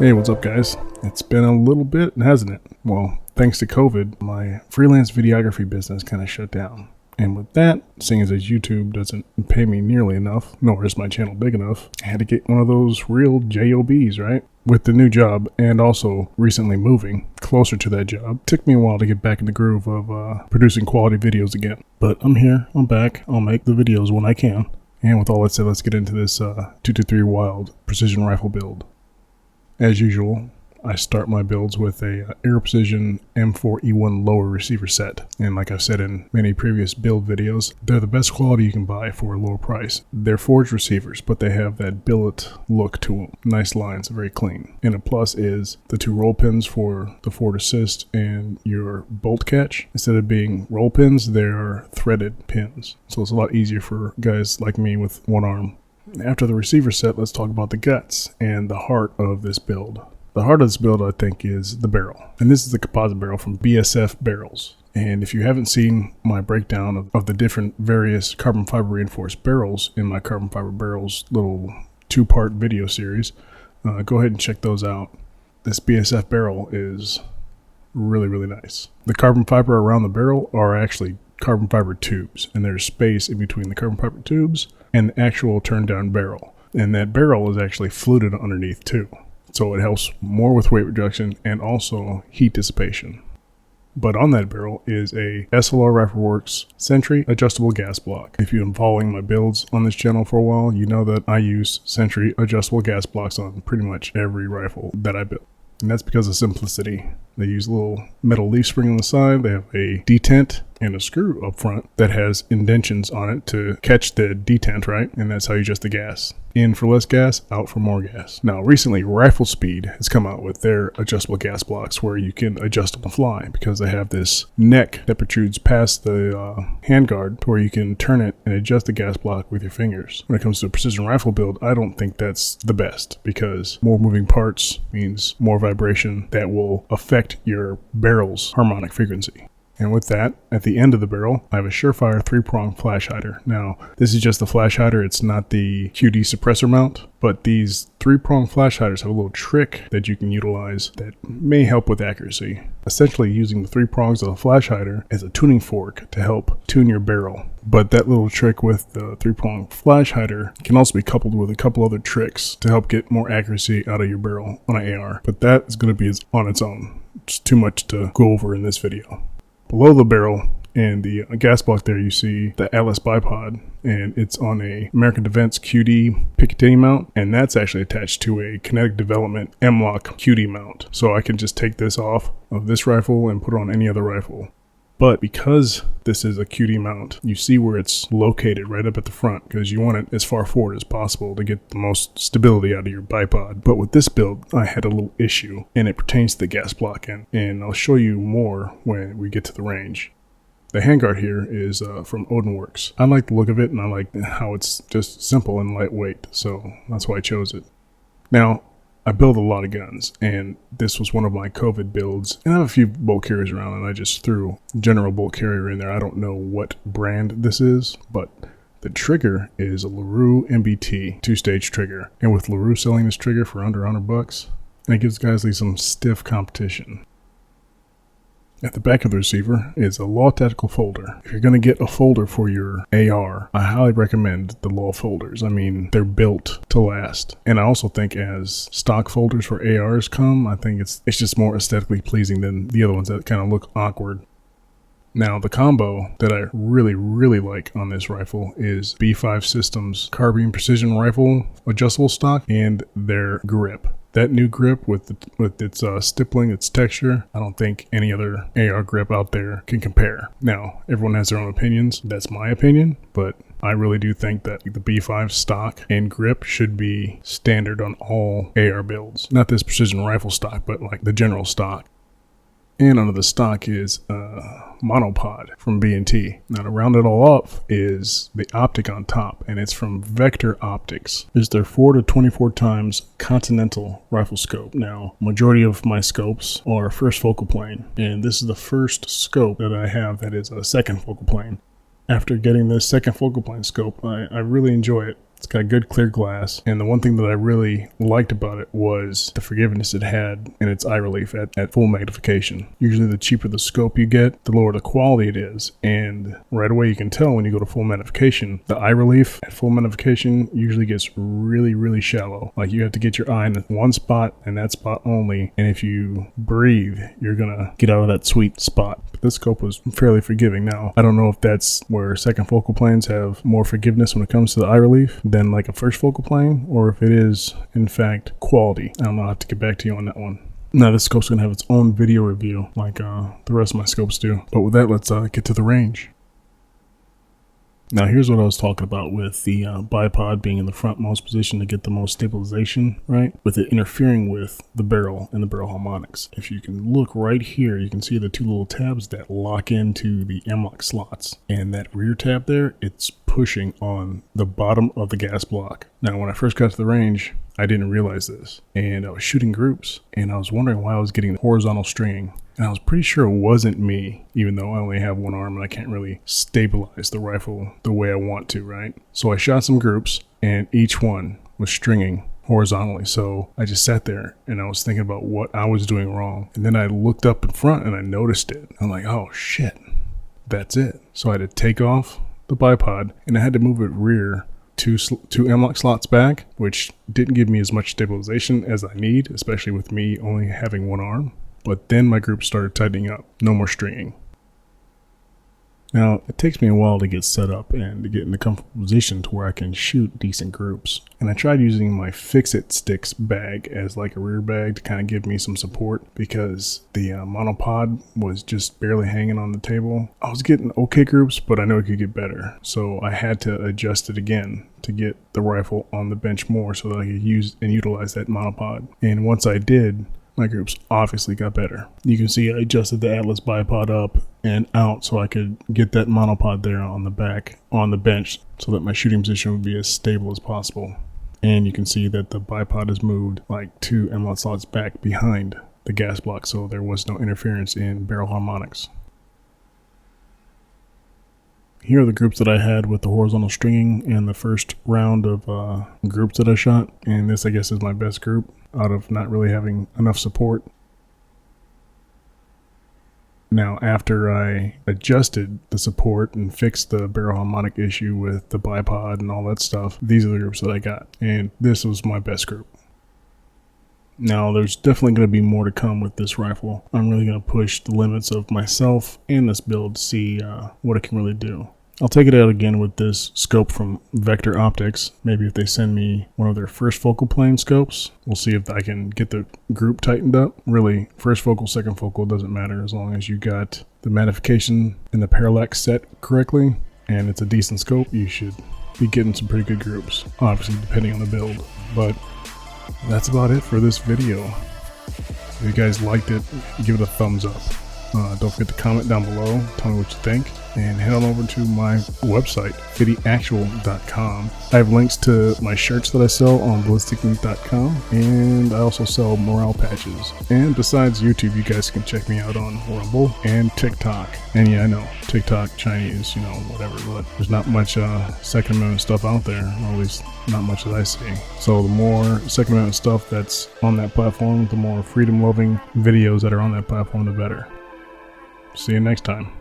Hey, what's up guys? It's been a little bit, hasn't it? Well, thanks to COVID, my freelance videography business kind of shut down. And with that, seeing as YouTube doesn't pay me nearly enough, nor is my channel big enough, I had to get one of those real JOBs, right? With the new job and also recently moving closer to that job, it took me a while to get back in the groove of producing quality videos again. But I'm here, I'm back, I'll make the videos when I can. And with all that said, let's get into this 223 Wylde precision rifle build. As usual, I start my builds with a Aero Precision M4E1 lower receiver set. And like I've said in many previous build videos, they're the best quality you can buy for a lower price. They're forged receivers, but they have that billet look to them. Nice lines, very clean. And a plus is the two roll pins for the forward assist and your bolt catch. Instead of being roll pins, they're threaded pins. So it's a lot easier for guys like me with one arm. After the receiver set, let's talk about the guts and the heart of this build. The heart of this build, I think, is the barrel. And this is the composite barrel from BSF Barrels. And if you haven't seen my breakdown of the different various carbon fiber reinforced barrels in my carbon fiber barrels little two-part video series, go ahead and check those out. This BSF barrel is really, really nice. The carbon fiber around the barrel are actually carbon fiber tubes, and there's space in between the carbon fiber tubes and the actual turned down barrel. And that barrel is actually fluted underneath too. So it helps more with weight reduction and also heat dissipation. But on that barrel is a SLR Rifleworks Sentry adjustable gas block. If you've been following my builds on this channel for a while, you know that I use Sentry adjustable gas blocks on pretty much every rifle that I build. And that's because of simplicity. They use a little metal leaf spring on the side. They have a detent and a screw up front that has indentions on it to catch the detent, right? And that's how you adjust the gas. In for less gas, out for more gas. Now, recently, Rifle Speed has come out with their adjustable gas blocks where you can adjust on the fly because they have this neck that protrudes past the handguard to where you can turn it and adjust the gas block with your fingers. When it comes to a precision rifle build, I don't think that's the best because more moving parts means more vibration that will affect your barrel's harmonic frequency. And with that, at the end of the barrel, I have a Surefire 3-prong flash hider. Now, this is just the flash hider. It's not the QD suppressor mount, but these 3-prong flash hiders have a little trick that you can utilize that may help with accuracy. Essentially using the 3 prongs of the flash hider as a tuning fork to help tune your barrel. But that little trick with the 3-prong flash hider can also be coupled with a couple other tricks to help get more accuracy out of your barrel on an AR. But that is going to be on its own. It's too much to go over in this video. Below the barrel and the gas block there, you see the Atlas bipod, and it's on a American Defense QD Picatinny mount, and that's actually attached to a Kinetic Development M-Lock QD mount. So I can just take this off of this rifle and put it on any other rifle. But because this is a QD mount, you see where it's located right up at the front because you want it as far forward as possible to get the most stability out of your bipod. But with this build, I had a little issue, and it pertains to the gas block, and I'll show you more when we get to the range. The handguard here is from Odinworks. I like the look of it, and I like how it's just simple and lightweight, so that's why I chose it. Now, I build a lot of guns, and this was one of my COVID builds. And I have a few bolt carriers around, and I just threw general bolt carrier in there. I don't know what brand this is, but the trigger is a LaRue MBT 2-stage trigger. And with LaRue selling this trigger for under $100, it gives guys like some stiff competition. At the back of the receiver is a Law Tactical folder. If you're going to get a folder for your AR, I highly recommend the Law folders. I mean, they're built to last. And I also think as stock folders for ARs come, I think it's just more aesthetically pleasing than the other ones that kind of look awkward. Now, the combo that I really, really like on this rifle is B5 Systems Carbine Precision Rifle Adjustable Stock and their grip. That new grip with its stippling, its texture, I don't think any other AR grip out there can compare. Now, everyone has their own opinions. That's my opinion, but I really do think that the B5 stock and grip should be standard on all AR builds. Not this precision rifle stock, but like the general stock. And under the stock is monopod from B&T. Now to round it all up is the optic on top, and it's from Vector Optics. It's their 4 to 24 times Continental rifle scope. Now, majority of my scopes are first focal plane, and this is the first scope that I have that is a second focal plane. After getting this second focal plane scope, I really enjoy it. It's got good clear glass, and the one thing that I really liked about it was the forgiveness it had in its eye relief at full magnification. Usually the cheaper the scope you get, the lower the quality it is, and right away you can tell when you go to full magnification, the eye relief at full magnification usually gets really, really shallow. Like you have to get your eye in one spot and that spot only, and if you breathe, you're gonna get out of that sweet spot. But this scope was fairly forgiving. Now, I don't know if that's where second focal planes have more forgiveness when it comes to the eye relief than like a first focal plane, or if it is in fact quality. I don't know, I'll have to get back to you on that one. Now this scope's gonna have its own video review like the rest of my scopes do. But with that, let's get to the range. Now here's what I was talking about with the bipod being in the frontmost position to get the most stabilization, right? With it interfering with the barrel and the barrel harmonics. If you can look right here, you can see the two little tabs that lock into the M-lock slots. And that rear tab there, it's pushing on the bottom of the gas block. Now when I first got to the range, I didn't realize this. And I was shooting groups, and I was wondering why I was getting horizontal stringing. And I was pretty sure it wasn't me, even though I only have one arm and I can't really stabilize the rifle the way I want to, right? So I shot some groups, and each one was stringing horizontally. So I just sat there and I was thinking about what I was doing wrong. And then I looked up in front and I noticed it. I'm like, oh shit, that's it. So I had to take off the bipod and I had to move it rear two M-lock slots back, which didn't give me as much stabilization as I need, especially with me only having one arm. But then my group started tightening up. No more stringing. Now, it takes me a while to get set up and to get in a comfortable position to where I can shoot decent groups. And I tried using my Fix-It Sticks bag as like a rear bag to kind of give me some support because the monopod was just barely hanging on the table. I was getting okay groups, but I know it could get better. So I had to adjust it again to get the rifle on the bench more so that I could use and utilize that monopod. And once I did, my groups obviously got better. You can see I adjusted the Atlas bipod up and out so I could get that monopod there on the back on the bench so that my shooting position would be as stable as possible. And you can see that the bipod is moved like 2 M-lock slots back behind the gas block, so there was no interference in barrel harmonics. Here are the groups that I had with the horizontal stringing in the first round of groups that I shot. And this, I guess, is my best group out of not really having enough support. Now, after I adjusted the support and fixed the barrel harmonic issue with the bipod and all that stuff, these are the groups that I got. And this was my best group. Now, there's definitely going to be more to come with this rifle. I'm really going to push the limits of myself and this build to see what it can really do. I'll take it out again with this scope from Vector Optics. Maybe if they send me one of their first focal plane scopes, we'll see if I can get the group tightened up. Really, first focal, second focal doesn't matter as long as you got the magnification and the parallax set correctly and it's a decent scope. You should be getting some pretty good groups, obviously depending on the build. But that's about it for this video. If you guys liked it, give it a thumbs up. Don't forget to comment down below, tell me what you think, and head on over to my website, fittyactual.com. I have links to my shirts that I sell on ballisticmeat.com, and I also sell morale patches. And besides YouTube, you guys can check me out on Rumble and TikTok. And yeah, I know, TikTok, Chinese, you know, whatever, but there's not much Second Amendment stuff out there, or at least not much that I see. So the more Second Amendment stuff that's on that platform, the more freedom-loving videos that are on that platform, the better. See you next time.